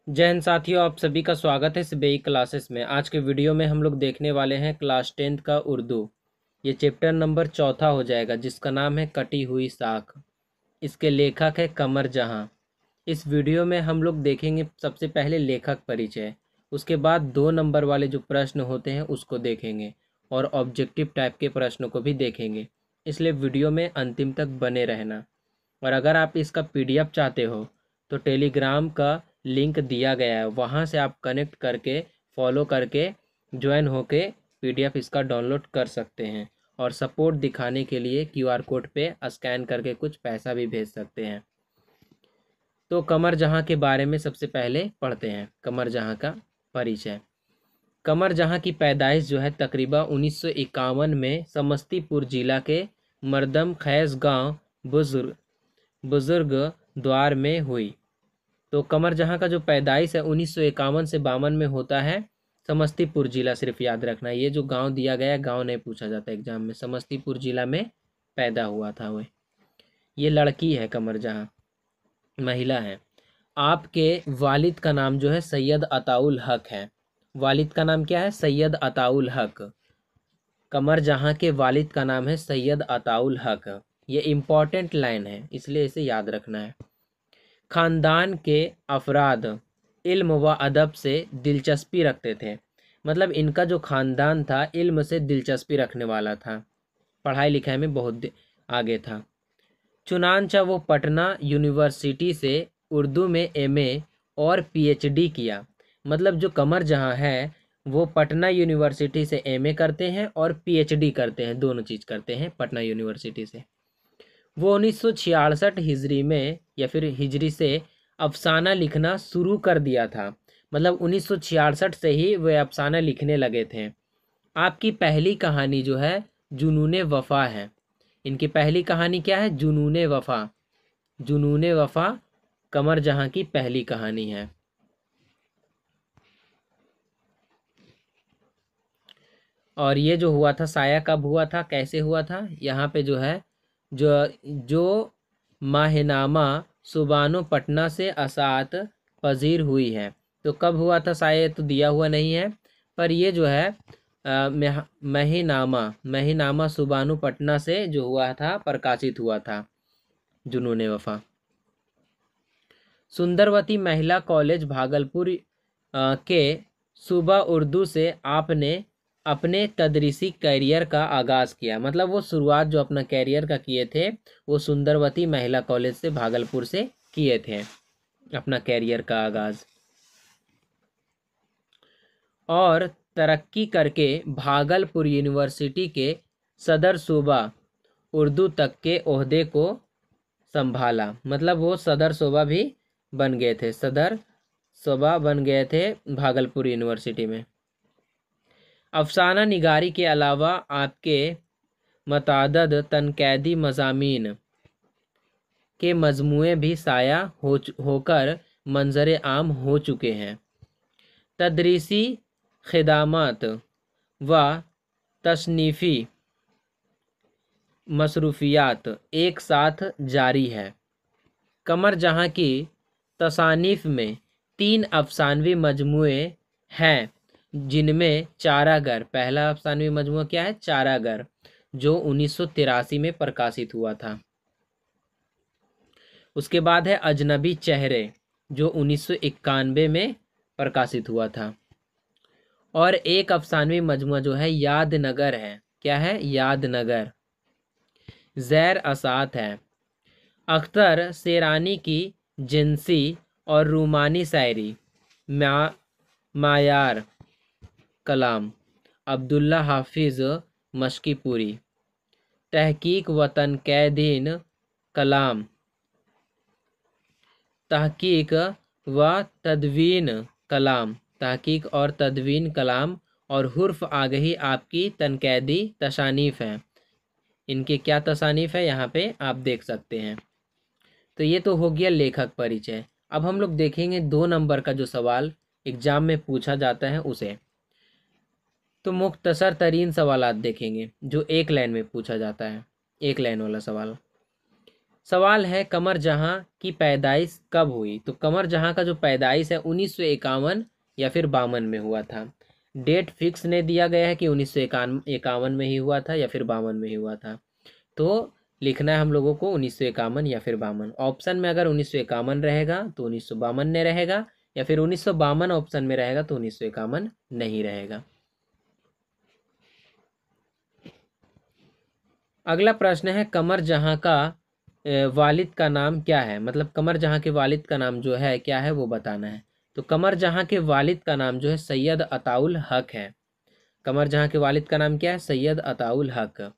जय हिंद साथियों, आप सभी का स्वागत है सीबीआई क्लासेस में। आज के वीडियो में हम लोग देखने वाले हैं क्लास 10th का उर्दू। ये चैप्टर नंबर 4 हो जाएगा, जिसका नाम है कटी हुई साख। इसके लेखक है कमर जहां। इस वीडियो में हम लोग देखेंगे सबसे पहले लेखक परिचय, उसके बाद 2 नंबर वाले जो प्रश्न होते हैं उसको देखेंगे और ऑब्जेक्टिव टाइप के प्रश्नों को भी देखेंगे। इसलिए वीडियो में अंतिम तक बने रहना। और अगर आप इसका पीडीएफ चाहते हो तो टेलीग्राम का लिंक दिया गया है, वहाँ से आप कनेक्ट करके फॉलो करके ज्वाइन होके पीडीएफ इसका डाउनलोड कर सकते हैं। और सपोर्ट दिखाने के लिए क्यूआर कोड पे स्कैन करके कुछ पैसा भी भेज सकते हैं। तो कमर जहां के बारे में सबसे पहले पढ़ते हैं। कमर जहां का परिचय। कमर जहां की पैदाइश जो है तकरीबन 1951 में समस्तीपुर जिला के मर्दम खैज गांव बुजुर्ग बुजुर्ग द्वार में हुई। तो कमर जहां का जो पैदाइश है 1951 से 52 में होता है। समस्तीपुर जिला सिर्फ याद रखना, ये जो गांव दिया गया है गांव नहीं पूछा जाता एग्जाम में। समस्तीपुर जिला में पैदा हुआ था वह। ये लड़की है कमर जहां, महिला है। आपके वालिद का नाम जो है सैयद अताउल हक है। वालिद का नाम क्या है? सैयद अताउल हक। कमर जहां के वालिद का नाम है सैयद अताउल हक। ये इम्पॉर्टेंट लाइन है, इसलिए इसे याद रखना है। खानदान के अफराद इल्म व अदब से दिलचस्पी रखते थे। मतलब इनका जो खानदान था इल्म से दिलचस्पी रखने वाला था, पढ़ाई लिखाई में बहुत आगे था। चुनांचा वो पटना यूनिवर्सिटी से उर्दू में एमए और पीएचडी किया। मतलब जो कमर जहां है वो पटना यूनिवर्सिटी से एमए करते हैं और पीएचडी करते हैं, दोनों चीज़ करते हैं पटना यूनिवर्सिटी से। वो 1966 हिजरी में या फिर हिजरी से अफसाना लिखना शुरू कर दिया था। मतलब 1966 से ही वे अफसाना लिखने लगे थे। आपकी पहली कहानी जो है जुनूने वफा है। इनकी पहली कहानी क्या है? जुनूने वफा। जुनूने वफा कमर जहां की पहली कहानी है। और ये जो हुआ था साया कब हुआ था, कैसे हुआ था? यहाँ पे जो है जो जो माहिनामा सुबानो पटना से असात पजीर हुई है। तो कब हुआ था साया तो दिया हुआ नहीं है, पर ये जो है महीनामा महीनामा सुबानु पटना से जो हुआ था प्रकाशित हुआ था जुनून वफा। सुंदरवती महिला कॉलेज भागलपुर के सूबा उर्दू से आपने अपने तदरीसी कैरियर का आगाज़ किया। मतलब वो शुरुआत जो अपना कैरियर का किए थे वो सुंदरवती महिला कॉलेज से भागलपुर से किए थे अपना कैरियर का आगाज़। और तरक्की करके भागलपुर यूनिवर्सिटी के सदर सूबा उर्दू तक के ओहदे को संभाला। मतलब वो सदर सूबा भी बन गए थे, सदर सूबा बन गए थे भागलपुर यूनिवर्सिटी में। अफसाना निगारी के अलावा आपके मतअद्दद तनक़ीदी मज़ामीन के मजमूए भी साया होकर मंजर आम हो चुके हैं। तदरीसी खिदमात व तसनीफ़ी मसरूफियात एक साथ जारी है। कमर जहां की तसानीफ़ में 3 अफसानवी मजमूए हैं, जिनमें चारागर, पहला अफसानवी मजमूआ क्या है? चारागर, जो 1983 में प्रकाशित हुआ था। उसके बाद है अजनबी चेहरे, जो 1991 में प्रकाशित हुआ था। और एक अफसानवी मजमूआ जो है यादनगर है। क्या है? यादनगर। ज़ैर असात है। अख्तर शेरानी की जिनसी और रूमानी शायरी, मायार कलाम, अब्दुल्ला हाफिज़ मशकीपुरी, तहकीक व तनक़ीदीन कलाम, तहकीक व तदवीन कलाम, तहकीक और तदवीन कलाम, और हुर्फ आगही आपकी तनक़ीदी तसानीफ़ हैं। इनके क्या तसानीफ़ है यहाँ पे आप देख सकते हैं। तो ये तो हो गया लेखक परिचय। अब हम लोग देखेंगे 2 नंबर का जो सवाल एग्जाम में पूछा जाता है उसे। तो मुख्तसर तरीन सवालात देखेंगे जो एक लाइन में पूछा जाता है, एक लाइन वाला सवाल। सवाल है कमर जहां की पैदाइश कब हुई। तो कमर जहां का जो पैदाइश है 1951 या फिर 52 में हुआ था। डेट फिक्स नहीं दिया गया है कि 1951 में ही हुआ था या फिर 52 में ही हुआ था। तो लिखना है हम लोगों को 1951 या फिर 52। ऑप्शन में अगर 1951 रहेगा तो 1952 ने रहेगा, या फिर 1952 ऑप्शन में रहेगा तो 1951 नहीं रहेगा। अगला प्रश्न है कमर जहां का वालिद का नाम क्या है। मतलब कमर जहां के वालिद का नाम जो है क्या है वो बताना है। तो कमर जहां के वालिद का नाम जो है सैयद अताउल हक है। कमर जहां के वालिद का नाम क्या है? सैयद अताउल हक।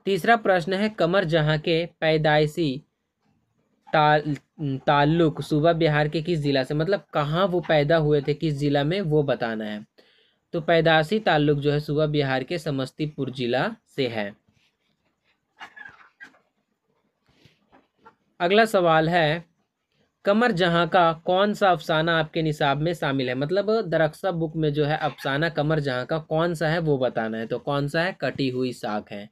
तीसरा प्रश्न है कमर जहां के पैदाइशी ताल्लुक सूबा बिहार के किस जिला से। मतलब कहाँ वो पैदा हुए थे, किस जिला में, वो बताना है। तो पैदाइशी ताल्लुक जो है सूबा बिहार के समस्तीपुर जिला से है। अगला सवाल है कमर जहां का कौन सा अफसाना आपके निसाब में शामिल है। मतलब दरख्सा बुक में जो है अफसाना कमर जहां का कौन सा है वो बताना है। तो कौन सा है? कटी हुई साख है।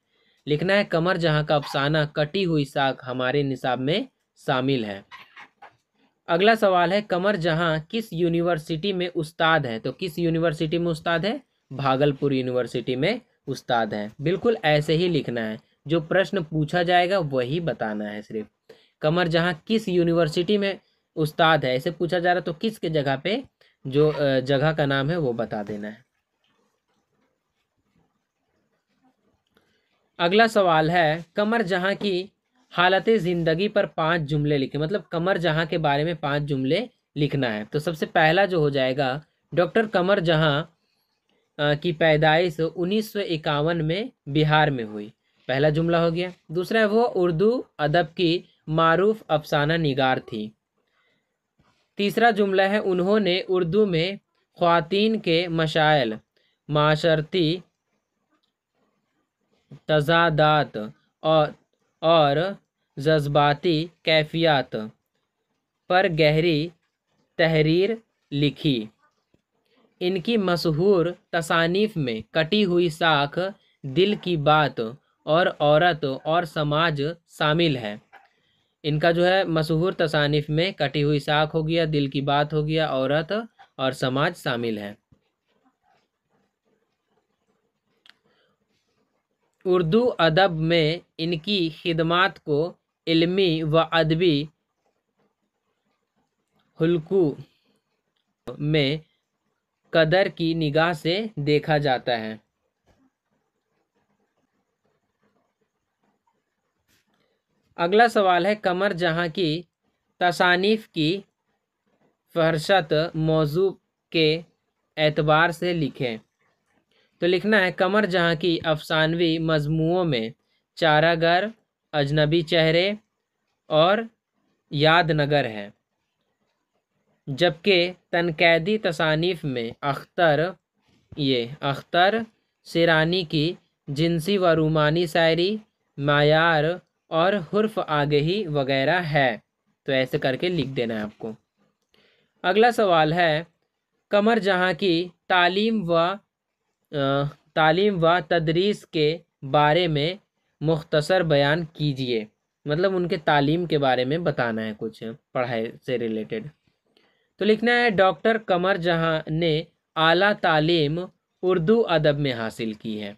लिखना है कमर जहां का अफसाना कटी हुई साख हमारे निसाब में शामिल है। अगला सवाल है कमर जहां किस यूनिवर्सिटी में उस्ताद है। तो किस यूनिवर्सिटी में उस्ताद है? भागलपुर यूनिवर्सिटी में उस्ताद है। बिल्कुल ऐसे ही लिखना है, जो प्रश्न पूछा जाएगा वही बताना है सिर्फ। कमर जहां किस यूनिवर्सिटी में उस्ताद है ऐसे पूछा जा रहा तो किस के जगह पे जो जगह का नाम है वो बता देना है। अगला सवाल है कमर जहां की हालत ज़िंदगी पर 5 जुमले लिखे। मतलब कमर जहां के बारे में 5 जुमले लिखना है। तो सबसे पहला जो हो जाएगा, डॉक्टर कमर जहां की पैदाइश 1951 में बिहार में हुई। पहला जुमला हो गया। दूसरा है वो उर्दू अदब की मारूफ अफसाना निगार थी। तीसरा जुमला है उन्होंने उर्दू में ख्वातीन के मशाइल, माशरती तजादात और जज्बाती कैफियत पर गहरी तहरीर लिखी। इनकी मशहूर तसानीफ में कटी हुई साख, दिल की बात और औरत और समाज शामिल है। इनका जो है मशहूर तसानीफ में कटी हुई साख हो गया, दिल की बात हो गया, औरत और समाज शामिल है। उर्दू अदब में इनकी खिदमात को इल्मी व अदबी हुल्कू में कदर की निगाह से देखा जाता है। अगला सवाल है कमर जहां की तसानीफ की फहरसत मौजू के एतबार से लिखें। तो लिखना है कमर जहां की अफसानवी मजमुओं में चारागर, अजनबी चेहरे और यादनगर है, जबकि तनक़ीदी तसानीफ में अख्तर सिरानी की जिनसी व रूमानी शायरी, मायार और हुर्फ आगही वगैरह है। तो ऐसे करके लिख देना है आपको। अगला सवाल है कमर जहां की तालीम व तदरीस के बारे में मुख्तसर बयान कीजिए। मतलब उनके तालीम के बारे में बताना है, कुछ पढ़ाई से रिलेटेड। तो लिखना है डॉक्टर कमर जहां ने आला तालीम उर्दू अदब में हासिल की है।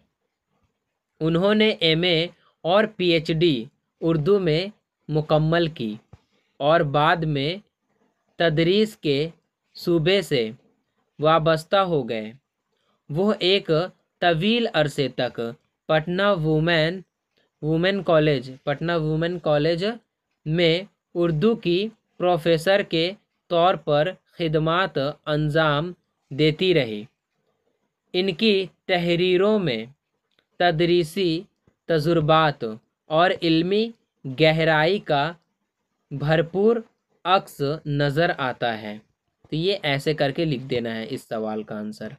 उन्होंने एमए और पीएचडी उर्दू में मुकम्मल की और बाद में तदरीस के सूबे से वाबस्ता हो गए। वो एक तवील अरसे तक पटना वुमेन कॉलेज में उर्दू की प्रोफेसर के तौर पर खिदमात अंजाम देती रही। इनकी तहरीरों में तदरीसी तजुर्बात और इल्मी गहराई का भरपूर अक्स नज़र आता है। तो ये ऐसे करके लिख देना है इस सवाल का आंसर।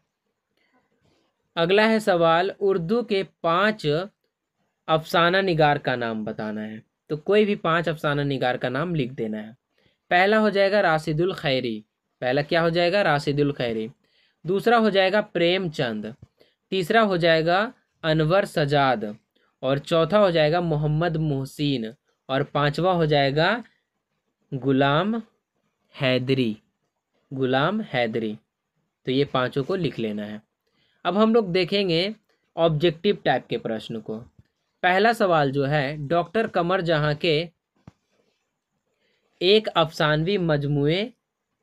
अगला है सवाल उर्दू के 5 अफसाना निगार का नाम बताना है। तो कोई भी 5 अफसाना निगार का नाम लिख देना है। पहला हो जाएगा राशिदुल खैरी। पहला क्या हो जाएगा? राशिदुल खैरी। दूसरा हो जाएगा प्रेमचंद। तीसरा हो जाएगा अनवर सजाद। और चौथा हो जाएगा मोहम्मद मोहसिन। और पांचवा हो जाएगा गुलाम हैदरी। गुलाम हैदरी। तो ये पांचों को लिख लेना है। अब हम लोग देखेंगे ऑब्जेक्टिव टाइप के प्रश्न को। पहला सवाल जो है, डॉक्टर कमर जहां के एक अफसानवी मजमुए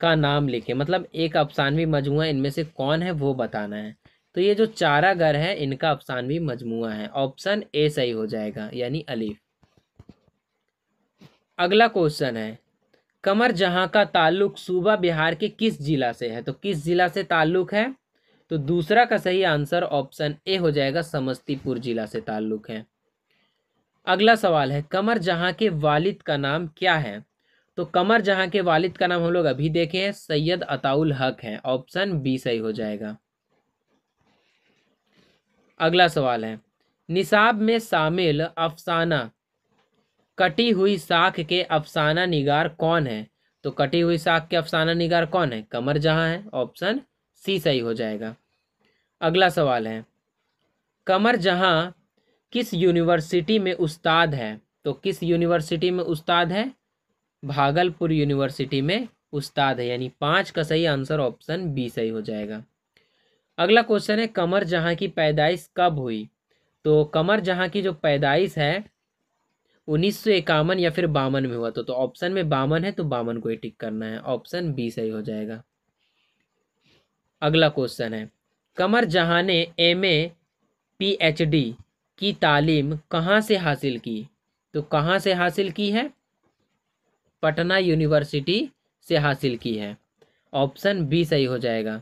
का नाम लिखे, मतलब एक अफसानवी मजमुआ इनमें से कौन है वो बताना है। तो ये जो चारागर है इनका अफसानवी मजमुआ है। ऑप्शन ए सही हो जाएगा, यानी अलीफ। अगला क्वेश्चन है, कमर जहां का ताल्लुक सूबा बिहार के किस जिला से है? तो किस जिला से ताल्लुक है? तो दूसरा का सही आंसर ऑप्शन ए हो जाएगा, समस्तीपुर जिला से ताल्लुक है। अगला सवाल है, कमर जहां के वालिद का नाम क्या है? तो कमर जहां के वालिद का नाम हम लोग अभी देखे हैं, सैयद अताउल हक है। ऑप्शन बी सही हो जाएगा। अगला सवाल है, निसाब में शामिल अफसाना कटी हुई साख के अफसाना निगार कौन है? तो कटी हुई साख के अफसाना निगार कौन है? कमर जहां है। ऑप्शन सी सही हो जाएगा। अगला सवाल है, कमर जहां किस यूनिवर्सिटी में उस्ताद है? तो किस यूनिवर्सिटी में उस्ताद है? भागलपुर यूनिवर्सिटी में उस्ताद है, यानी 5 का सही आंसर ऑप्शन बी सही हो जाएगा। अगला क्वेश्चन है, कमर जहां की पैदाइश कब हुई? तो कमर जहां की जो पैदाइश है 1951 या फिर 52 में हुआ। तो ऑप्शन में 52 है, तो 52 को ही टिक करना है। ऑप्शन बी सही हो जाएगा। अगला क्वेश्चन है, कमर जहां ने MA PhD की तालीम कहाँ से हासिल की? तो कहाँ से हासिल की है? पटना यूनिवर्सिटी से हासिल की है। ऑप्शन बी सही हो जाएगा।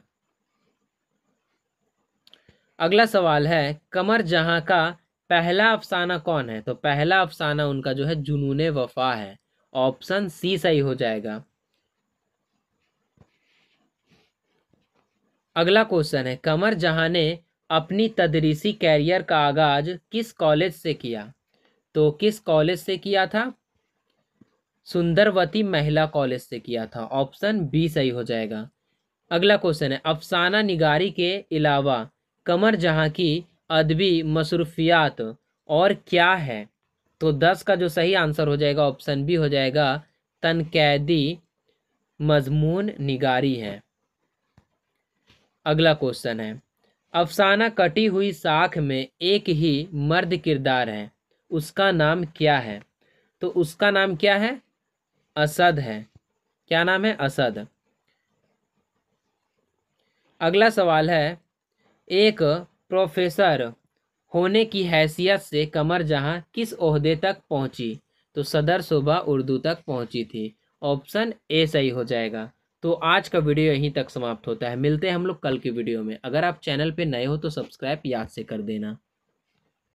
अगला सवाल है, कमर जहां का पहला अफसाना कौन है? तो पहला अफसाना उनका जो है जुनूने वफा है। ऑप्शन सी सही हो जाएगा। अगला क्वेश्चन है, कमर जहां ने अपनी तदरीसी कैरियर का आगाज किस कॉलेज से किया? तो किस कॉलेज से किया था? सुंदरवती महिला कॉलेज से किया था। ऑप्शन बी सही हो जाएगा। अगला क्वेश्चन है, अफसाना निगारी के अलावा कमर जहां की अदबी मसरूफियात और क्या है? तो 10 का जो सही आंसर हो जाएगा ऑप्शन बी हो जाएगा, तनकैदी मजमून निगारी है। अगला क्वेश्चन है, अफसाना कटी हुई साख में एक ही मर्द किरदार है, उसका नाम क्या है? तो उसका नाम क्या है? असद है। क्या नाम है? असद। अगला सवाल है, एक प्रोफेसर होने की हैसियत से कमर जहां किस ओहदे तक पहुंची? तो सदर सूबा उर्दू तक पहुंची थी। ऑप्शन ए सही हो जाएगा। तो आज का वीडियो यहीं तक समाप्त होता है। मिलते हैं हम लोग कल की वीडियो में। अगर आप चैनल पे नए हो तो सब्सक्राइब याद से कर देना।